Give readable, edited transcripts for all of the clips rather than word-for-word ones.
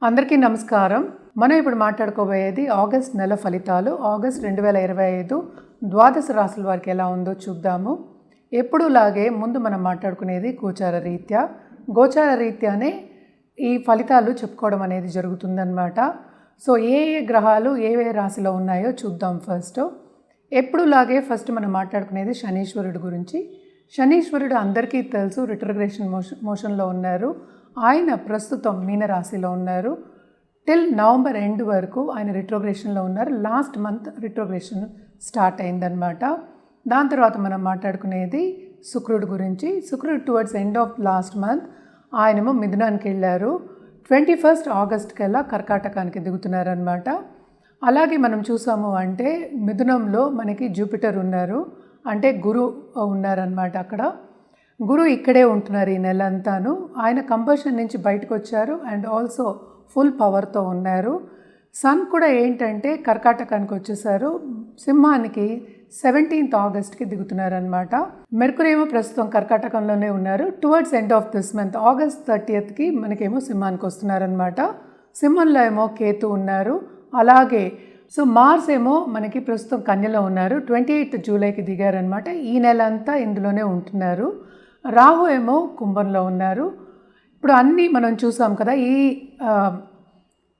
అందరికీ నమస్కారం. మనం ఇప్పుడు మాట్లాడుకోబోయేది ఆగస్ట్ నెల ఫలితాలు. ఆగస్ట్ 2025 ద్వాదశ రాశుల వారికి ఎలా ఉందో చూద్దాము. ఎప్పుడులాగే ముందు మనం మాట్లాడుకునేది గోచార రీత్యా. గోచార రీత్యానే ఈ ఫలితాలు చెప్పుకోవడం అనేది జరుగుతుందన్నమాట. సో ఏ గ్రహాలు ఏ రాశిలో ఉన్నాయో చూద్దాం ఫస్ట్. ఎప్పుడులాగే ఫస్ట్ మనం మాట్లాడుకునేది శనీశ్వరుడు గురించి. శనీశ్వరుడు అందరికీ తెలుసు, రిట్రోగ్రేషన్ మోషన్లో ఉన్నారు. ఆయన ప్రస్తుతం మీనరాశిలో ఉన్నారు. టిల్ నవంబర్ ఎండ్ వరకు ఆయన రిట్రోగ్రేషన్లో ఉన్నారు. లాస్ట్ మంత్ రిట్రోగ్రేషన్ స్టార్ట్ అయిందనమాట. దాని తర్వాత మనం మాట్లాడుకునేది శుక్రుడు గురించి. శుక్రుడు towards end of last month ఆయనేమో మిథునానికి వెళ్ళారు. 21 ఆగస్ట్ కల్లా కర్కాటకానికి దిగుతున్నారనమాట. అలాగే మనం చూసాము అంటే మిథునంలో మనకి జూపిటర్ ఉన్నారు, అంటే గురు ఉన్నారనమాట. అక్కడ గురు ఇక్కడే ఉంటున్నారు ఈ నెల అంతాను. ఆయన కంబషన్ నుంచి బయటకు వచ్చారు అండ్ ఆల్సో ఫుల్ పవర్తో ఉన్నారు. సన్ కూడా ఏంటంటే కర్కాటకానికి వచ్చేసారు. సింహానికి 17 ఆగస్ట్కి దిగుతున్నారనమాట. మెర్కురీ ఏమో ప్రస్తుతం కర్కాటకంలోనే ఉన్నారు. Towards end of this month August 30కి మనకేమో సింహానికి వస్తున్నారనమాట. సింహంలో ఏమో కేతు ఉన్నారు. అలాగే సో మార్స్ ఏమో మనకి ప్రస్తుతం కన్యలో ఉన్నారు. 28 జూలైకి దిగారనమాట. ఈ నెల అంతా ఇందులోనే ఉంటున్నారు. రాహు ఏమో కుంభంలో ఉన్నారు. ఇప్పుడు అన్నీ మనం చూసాం కదా. ఈ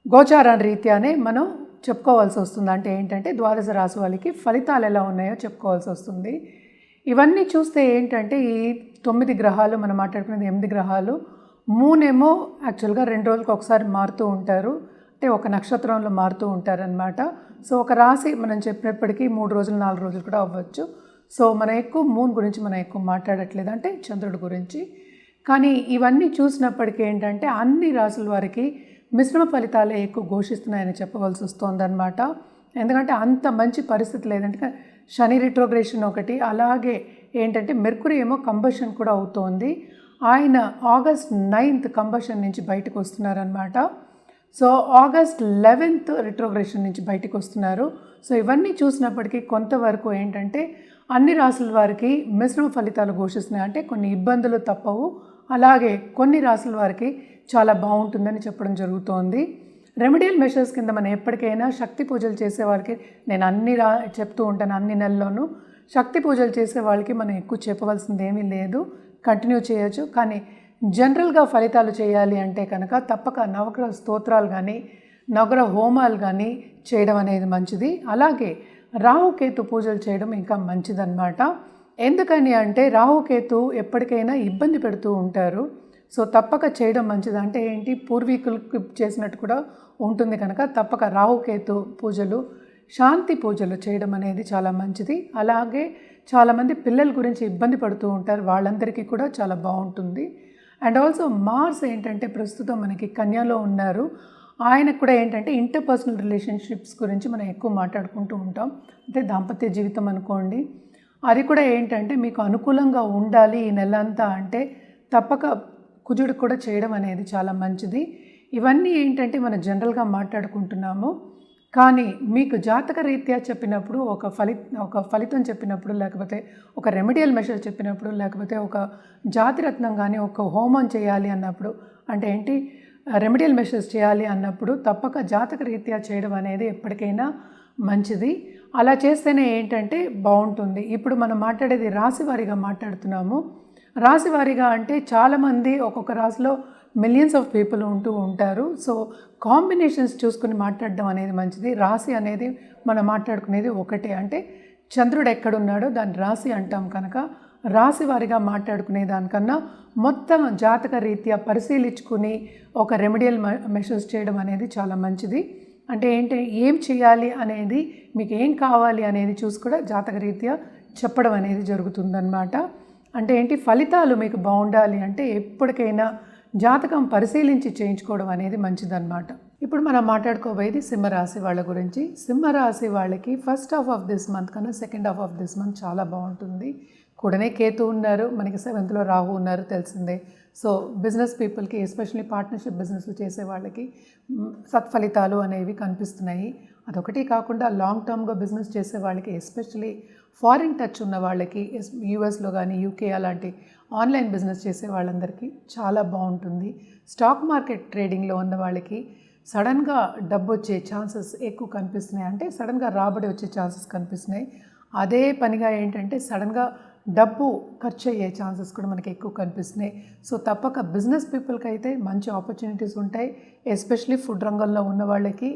గోచార రీత్యానే మనం చెప్పుకోవాల్సి వస్తుంది. అంటే ఏంటంటే ద్వాదశ రాశి వాళ్ళకి ఫలితాలు ఎలా ఉన్నాయో చెప్పుకోవాల్సి వస్తుంది. ఇవన్నీ చూస్తే ఏంటంటే ఈ 9 గ్రహాలు మనం మాట్లాడుకునేది 8 గ్రహాలు. మూనేమో యాక్చువల్గా 2 రోజులకు ఒకసారి మారుతూ ఉంటారు, అంటే ఒక నక్షత్రంలో మారుతూ ఉంటారనమాట. సో ఒక రాశి మనం చెప్పినప్పటికీ 3 రోజులు 4 రోజులు కూడా అవ్వచ్చు. సో మనం ఎక్కువ మూన్ గురించి మనం ఎక్కువ మాట్లాడట్లేదు, అంటే చంద్రుడి గురించి. కానీ ఇవన్నీ చూసినప్పటికీ ఏంటంటే అన్ని రాశుల వారికి మిశ్రమ ఫలితాలే ఎక్కువ ఘోషిస్తున్నాయని చెప్పవలసి వస్తుందన్నమాట. ఎందుకంటే అంత మంచి పరిస్థితి లేదంటే శని రిట్రోగ్రేషన్ ఒకటి, అలాగే ఏంటంటే మెర్కురీ ఏమో కంబషన్ కూడా అవుతోంది. ఆయన ఆగస్ట్ 9 కంబషన్ నుంచి బయటకు వస్తున్నారనమాట. సో ఆగస్ట్ 11 రిట్రోగ్రేషన్ నుంచి బయటకు వస్తున్నారు. సో ఇవన్నీ చూసినప్పటికీ కొంతవరకు ఏంటంటే అన్ని రాశుల వారికి మిశ్రమ ఫలితాలు ఘోషిస్తున్నాయి. అంటే కొన్ని ఇబ్బందులు తప్పవు, అలాగే కొన్ని రాశుల వారికి చాలా బాగుంటుందని చెప్పడం జరుగుతోంది. రెమెడియల్ మెషర్స్ కింద మనం ఎప్పటికైనా శక్తి పూజలు చేసే వాళ్ళకి నేను చెప్తూ ఉంటాను. అన్ని నెలల్లోనూ శక్తి పూజలు చేసే వాళ్ళకి మనం ఎక్కువ చెప్పవలసింది ఏమీ లేదు, కంటిన్యూ చేయొచ్చు. కానీ జనరల్గా ఫలితాలు చేయాలి అంటే కనుక తప్పక నవగ్రహ స్తోత్రాలు కానీ నవగ్రహ హోమాలు కానీ చేయడం అనేది మంచిది. అలాగే రాహుకేతు పూజలు చేయడం ఇంకా మంచిదన్నమాట. ఎందుకని అంటే రాహుకేతు ఎప్పటికైనా ఇబ్బంది పెడుతూ ఉంటారు. సో తప్పక చేయడం మంచిది. అంటే ఏంటి, పూర్వీకులకు చేసినట్టు కూడా ఉంటుంది కనుక తప్పక రాహుకేతు పూజలు, శాంతి పూజలు చేయడం అనేది చాలా మంచిది. అలాగే చాలామంది పిల్లల గురించి ఇబ్బంది పడుతూ ఉంటారు, వాళ్ళందరికీ కూడా చాలా బాగుంటుంది. అండ్ ఆల్సో మార్స్ ఏంటంటే ప్రస్తుతం మనకి కన్యలో ఉన్నారు. ఆయనకు కూడా ఏంటంటే ఇంటర్పర్సనల్ రిలేషన్షిప్స్ గురించి మనం ఎక్కువ మాట్లాడుకుంటూ ఉంటాం. అంటే దాంపత్య జీవితం అనుకోండి, అది కూడా ఏంటంటే మీకు అనుకూలంగా ఉండాలి ఈ నెల అంతా. అంటే తప్పక కుజుడు కూడా చేయడం అనేది చాలా మంచిది. ఇవన్నీ ఏంటంటే మనం జనరల్గా మాట్లాడుకుంటున్నాము. కానీ మీకు జాతక రీత్యా చెప్పినప్పుడు ఒక ఫలితం చెప్పినప్పుడు, లేకపోతే ఒక రెమెడియల్ మెషర్ చెప్పినప్పుడు, లేకపోతే ఒక జాతిరత్నం కానీ ఒక హోమం చేయాలి అన్నప్పుడు, అంటే ఏంటి రెమెడియల్ మెషర్స్ చేయాలి అన్నప్పుడు తప్పక జాతక రీత్యా చేయడం అనేది ఎప్పటికైనా మంచిది. అలా చేస్తేనే ఏంటంటే బాగుంటుంది. ఇప్పుడు మనం మాట్లాడేది రాశివారీగా మాట్లాడుతున్నాము. రాశివారీగా అంటే చాలామంది ఒక్కొక్క రాశిలో మిలియన్స్ ఆఫ్ పీపుల్ ఉంటూ ఉంటారు. సో కాంబినేషన్స్ చూసుకుని మాట్లాడడం అనేది మంచిది. రాశి అనేది మనం మాట్లాడుకునేది ఒకటే, అంటే చంద్రుడు ఎక్కడున్నాడో దాన్ని రాశి అంటాం కనుక రాశి వారిగా మాట్లాడుకునే దానికన్నా మొత్తం జాతక రీత్యా పరిశీలించుకుని ఒక రెమెడియల్ మెషర్స్ చేయడం అనేది చాలా మంచిది. అంటే ఏంటి, ఏం చేయాలి అనేది, మీకు ఏం కావాలి అనేది చూసి కూడా జాతక రీత్యా చెప్పడం అనేది జరుగుతుందన్నమాట. అంటే ఏంటి, ఫలితాలు మీకు బాగుండాలి అంటే ఎప్పటికైనా జాతకం పరిశీలించి చేయించుకోవడం అనేది మంచిదన్నమాట. ఇప్పుడు మనం మాట్లాడుకోబోయేది సింహరాశి వాళ్ళ గురించి. సింహరాశి వాళ్ళకి first half of this month కన్నా second half of this month చాలా బాగుంటుంది. కూడానే కేతు ఉన్నారు, మనకి 7th రాహు ఉన్నారు తెలిసిందే. సో బిజినెస్ పీపుల్కి, ఎస్పెషల్లీ పార్ట్నర్షిప్ బిజినెస్ చేసే వాళ్ళకి సత్ఫలితాలు అనేవి కనిపిస్తున్నాయి. అదొకటి కాకుండా లాంగ్ టర్మ్గా బిజినెస్ చేసే వాళ్ళకి, ఎస్పెషల్లీ ఫారిన్ టచ్ ఉన్న వాళ్ళకి, యూఎస్లో కానీ యూకే అలాంటి ఆన్లైన్ బిజినెస్ చేసే వాళ్ళందరికీ చాలా బాగుంటుంది. స్టాక్ మార్కెట్ ట్రేడింగ్లో ఉన్న వాళ్ళకి సడన్గా డబ్బు వచ్చే ఛాన్సెస్ ఎక్కువ కనిపిస్తున్నాయి. అంటే సడన్గా రాబడి వచ్చే ఛాన్సెస్ కనిపిస్తున్నాయి. అదే పనిగా ఏంటంటే సడన్గా డబ్బు ఖర్చు అయ్యే ఛాన్సెస్ కూడా మనకి ఎక్కువ కనిపిస్తున్నాయి. సో తప్పక బిజినెస్ పీపుల్కి అయితే మంచి ఆపర్చునిటీస్ ఉంటాయి, ఎస్పెషలీ ఫుడ్ రంగంలో ఉన్న వాళ్ళకి.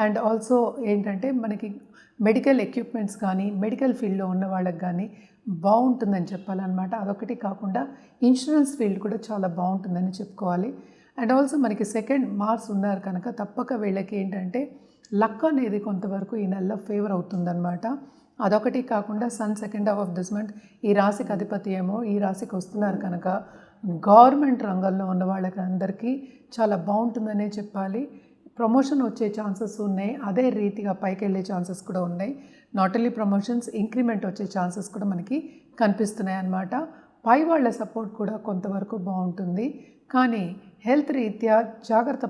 అండ్ ఆల్సో ఏంటంటే మనకి మెడికల్ ఎక్విప్మెంట్స్ కానీ మెడికల్ ఫీల్డ్లో ఉన్న వాళ్ళకి కానీ బాగుంటుందని చెప్పాలన్నమాట. అదొకటి కాకుండా ఇన్సూరెన్స్ ఫీల్డ్ కూడా చాలా బాగుంటుందని చెప్పుకోవాలి. అండ్ ఆల్సో మనకి సెకండ్ మార్స్ ఉన్నారు కనుక తప్పక వీళ్ళకి ఏంటంటే లక్ అనేది కొంతవరకు ఈ నెలలో ఫేవర్ అవుతుందన్నమాట. అదొకటి కాకుండా sun second half of this month ఈ రాశికి అధిపతి ఏమో ఈ రాశికి వస్తున్నారు కనుక గవర్నమెంట్ రంగంలో ఉన్న వాళ్ళకి అందరికీ చాలా బాగుంటుందనే చెప్పాలి. ప్రమోషన్ వచ్చే ఛాన్సెస్ ఉన్నాయి, అదే రీతిగా పైకి వెళ్ళే ఛాన్సెస్ కూడా ఉన్నాయి. నాట్ ఓన్లీ ప్రమోషన్స్, ఇంక్రిమెంట్ వచ్చే ఛాన్సెస్ కూడా మనకి కనిపిస్తున్నాయి అన్నమాట. పై వాళ్ళ సపోర్ట్ కూడా కొంతవరకు బాగుంటుంది, కానీ హెల్త్ రీత్యా జాగ్రత్త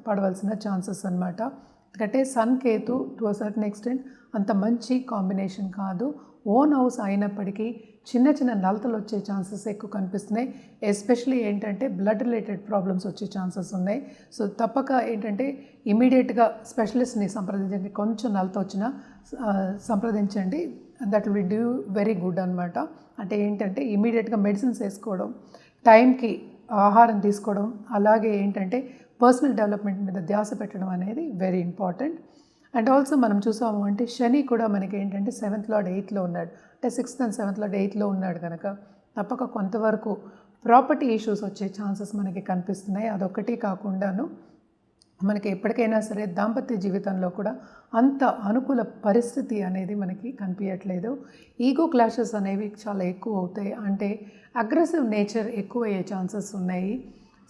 పడవలసిన ఛాన్సెస్ అన్నమాట. ఎందుకంటే sun Ketu to a certain extent అంత మంచి కాంబినేషన్ కాదు. ఓన్ హౌస్ అయినప్పటికీ చిన్న చిన్న నలతలు వచ్చే ఛాన్సెస్ ఎక్కువ కనిపిస్తున్నాయి. ఎస్పెషలీ ఏంటంటే బ్లడ్ రిలేటెడ్ ప్రాబ్లమ్స్ వచ్చే ఛాన్సెస్ ఉన్నాయి. సో తప్పక ఏంటంటే ఇమీడియట్గా స్పెషలిస్ట్ని సంప్రదించండి. కొంచెం నలత వచ్చినా సంప్రదించండి, that will do very good అనమాట. అంటే ఏంటంటే ఇమీడియట్గా మెడిసిన్స్ వేసుకోవడం, టైంకి ఆహారం తీసుకోవడం, అలాగే ఏంటంటే పర్సనల్ డెవలప్మెంట్ మీద ధ్యాస పెట్టడం అనేది వెరీ ఇంపార్టెంట్. అండ్ ఆల్సో మనం చూసాము అంటే శని కూడా మనకి ఏంటంటే 7th లార్డ్ 8th ఉన్నాడు, అంటే 6th and 7th lord 8th ఉన్నాడు కనుక తప్పక కొంతవరకు ప్రాపర్టీ ఇష్యూస్ వచ్చే ఛాన్సెస్ మనకి కనిపిస్తున్నాయి. అదొక్కటి కాకుండాను మనకి ఎప్పటికైనా సరే దాంపత్య జీవితంలో కూడా అంత అనుకూల పరిస్థితి అనేది మనకి కనిపించట్లేదు. ఈగో క్లాషెస్ అనేవి చాలా ఎక్కువ అవుతాయి, అంటే అగ్రెసివ్ నేచర్ ఎక్కువ అయ్యే ఛాన్సెస్ ఉన్నాయి.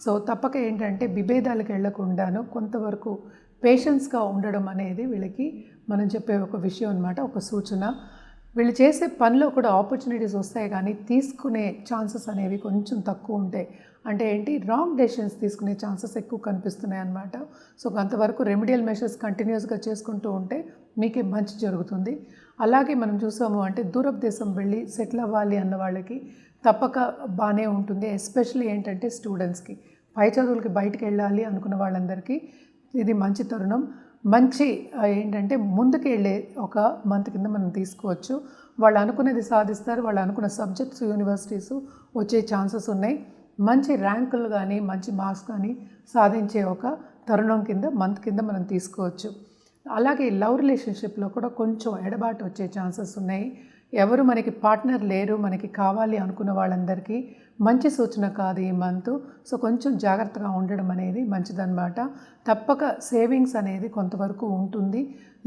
సో తప్పక ఏంటంటే విభేదాలకు వెళ్లకుండాను కొంతవరకు పేషెన్స్గా ఉండడం అనేది వీళ్ళకి మనం చెప్పే ఒక విషయం అన్నమాట, ఒక సూచన. వీళ్ళు చేసే పనిలో కూడా ఆపర్చునిటీస్ వస్తాయి, కానీ తీసుకునే ఛాన్సెస్ అనేవి కొంచెం తక్కువ ఉంటాయి. అంటే ఏంటి, రాంగ్ డెసిషన్స్ తీసుకునే ఛాన్సెస్ ఎక్కువ కనిపిస్తున్నాయి అన్నమాట. సో కొంతవరకు రెమెడియల్ మెషర్స్ కంటిన్యూస్గా చేసుకుంటూ ఉంటే మీకే మంచి జరుగుతుంది. అలాగే మనం చూసాము అంటే దూరపు దేశం వెళ్ళి సెటిల్ అవ్వాలి అన్న వాళ్ళకి తప్పక బాగానే ఉంటుంది. ఎస్పెషల్లీ ఏంటంటే స్టూడెంట్స్కి, పై చదువులకి బయటికి వెళ్ళాలి అనుకున్న వాళ్ళందరికీ ఇది మంచి తరుణం. మంచి ఏంటంటే ముందుకు వెళ్ళే ఒక మంత్ కింద మనం తీసుకోవచ్చు. వాళ్ళు అనుకునేది సాధిస్తారు, వాళ్ళు అనుకున్న సబ్జెక్ట్స్ యూనివర్సిటీస్ వచ్చే ఛాన్సెస్ ఉన్నాయి. మంచి ర్యాంకులు కానీ మంచి మార్క్స్ కానీ సాధించే ఒక తరుణం కింద మంత్ కింద మనం తీసుకోవచ్చు. అలాగే లవ్ రిలేషన్షిప్లో కూడా కొంచెం ఎడబాటు వచ్చే ఛాన్సెస్ ఉన్నాయి. ఎవరు మనకి పార్ట్నర్ లేరు, మనకి కావాలి అనుకున్న వాళ్ళందరికీ మంచి సూచన కాదు ఈ మంత్. సో కొంచెం జాగ్రత్తగా ఉండడం అనేది మంచిదన్నమాట. తప్పక సేవింగ్స్ అనేది కొంతవరకు ఉంటుంది.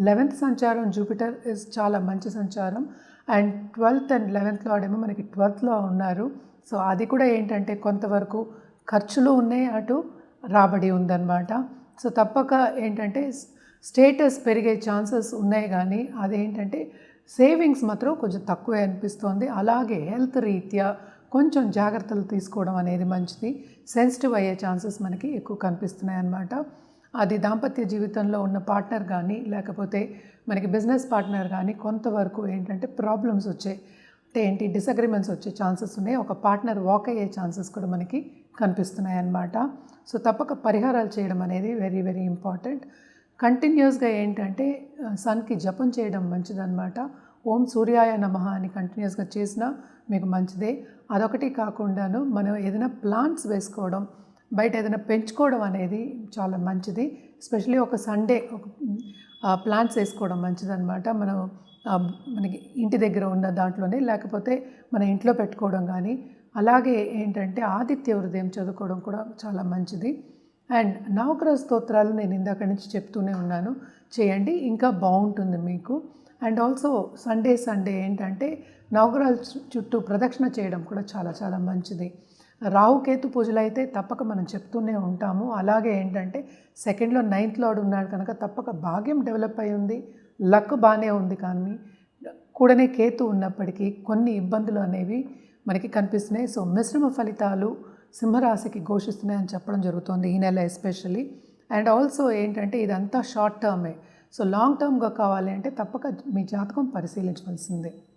11th సంచారం జూపిటర్ ఇస్ చాలా మంచి సంచారం, and 12th and 11th lord ఏమో మనకి 12thలో ఉన్నారు. సో అది కూడా ఏంటంటే కొంతవరకు ఖర్చులు ఉన్నాయి, అటు రాబడి ఉందన్నమాట. సో తప్పక ఏంటంటే స్టేటస్ పెరిగే ఛాన్సెస్ ఉన్నాయి, కానీ అదేంటంటే సేవింగ్స్ మాత్రం కొంచెం తక్కువే అనిపిస్తుంది. అలాగే హెల్త్ రీత్యా కొంచెం జాగ్రత్తలు తీసుకోవడం అనేది మంచిది. సెన్సిటివ్ అయ్యే ఛాన్సెస్ మనకి ఎక్కువ కనిపిస్తున్నాయి అన్నమాట. అది దాంపత్య జీవితంలో ఉన్న పార్ట్నర్ కానీ లేకపోతే మనకి బిజినెస్ పార్ట్నర్ కానీ కొంతవరకు ఏంటంటే ప్రాబ్లమ్స్ వచ్చే, అంటే ఏంటి డిసగ్రిమెంట్స్ వచ్చే ఛాన్సెస్ ఉన్నాయి. ఒక పార్ట్నర్ వాక్ అయ్యే ఛాన్సెస్ కూడా మనకి కనిపిస్తున్నాయి అన్నమాట. సో తప్పక పరిహారాలు చేయడం అనేది వెరీ వెరీ ఇంపార్టెంట్. కంటిన్యూస్గా ఏంటంటే సన్కి జపం చేయడం మంచిదన్నమాట. ఓం సూర్యాయ నమః అని కంటిన్యూస్గా చేసినా మీకు మంచిదే. అదొకటి కాకుండాను మనం ఏదైనా ప్లాంట్స్ వేసుకోవడం, బయట ఏదైనా పెంచుకోవడం అనేది చాలా మంచిది. ఎస్పెషల్లీ ఒక సండే ఒక ప్లాంట్స్ వేసుకోవడం మంచిదన్నమాట. మనకి ఇంటి దగ్గర ఉన్న దాంట్లోనే, లేకపోతే మన ఇంట్లో పెట్టుకోవడం కానీ. అలాగే ఏంటంటే ఆదిత్య హృదయం చదువుకోవడం కూడా చాలా మంచిది. అండ్ నవగ్రహ స్తోత్రాలు నేను ఇందాక నుంచి చెప్తూనే ఉన్నాను, చేయండి, ఇంకా బాగుంటుంది మీకు. అండ్ ఆల్సో సండే ఏంటంటే నవగ్రహాల చుట్టూ ప్రదక్షిణ చేయడం కూడా చాలా చాలా మంచిది. రాహుకేతు పూజలు అయితే తప్పక మనం చెప్తూనే ఉంటాము. అలాగే ఏంటంటే 2nd లార్డ్ 9th లార్డ్ ఉన్నాడు కనుక తప్పక భాగ్యం డెవలప్ అయి ఉంది, లక్ బాగానే ఉంది, కానీ కూడనే కేతు ఉన్నప్పటికీ కొన్ని ఇబ్బందులు అనేవి మనకి కనిపిస్తున్నాయి. సో మిశ్రమ ఫలితాలు సింహరాశికి ఘోషిస్తున్నాయని చెప్పడం జరుగుతుంది ఈ నెల ఎస్పెషల్లీ. అండ్ ఆల్సో ఏంటంటే ఇదంతా షార్ట్ టర్మే. సో లాంగ్ టర్మ్గా కావాలి అంటే తప్పక మీ జాతకం పరిశీలించవలసిందే.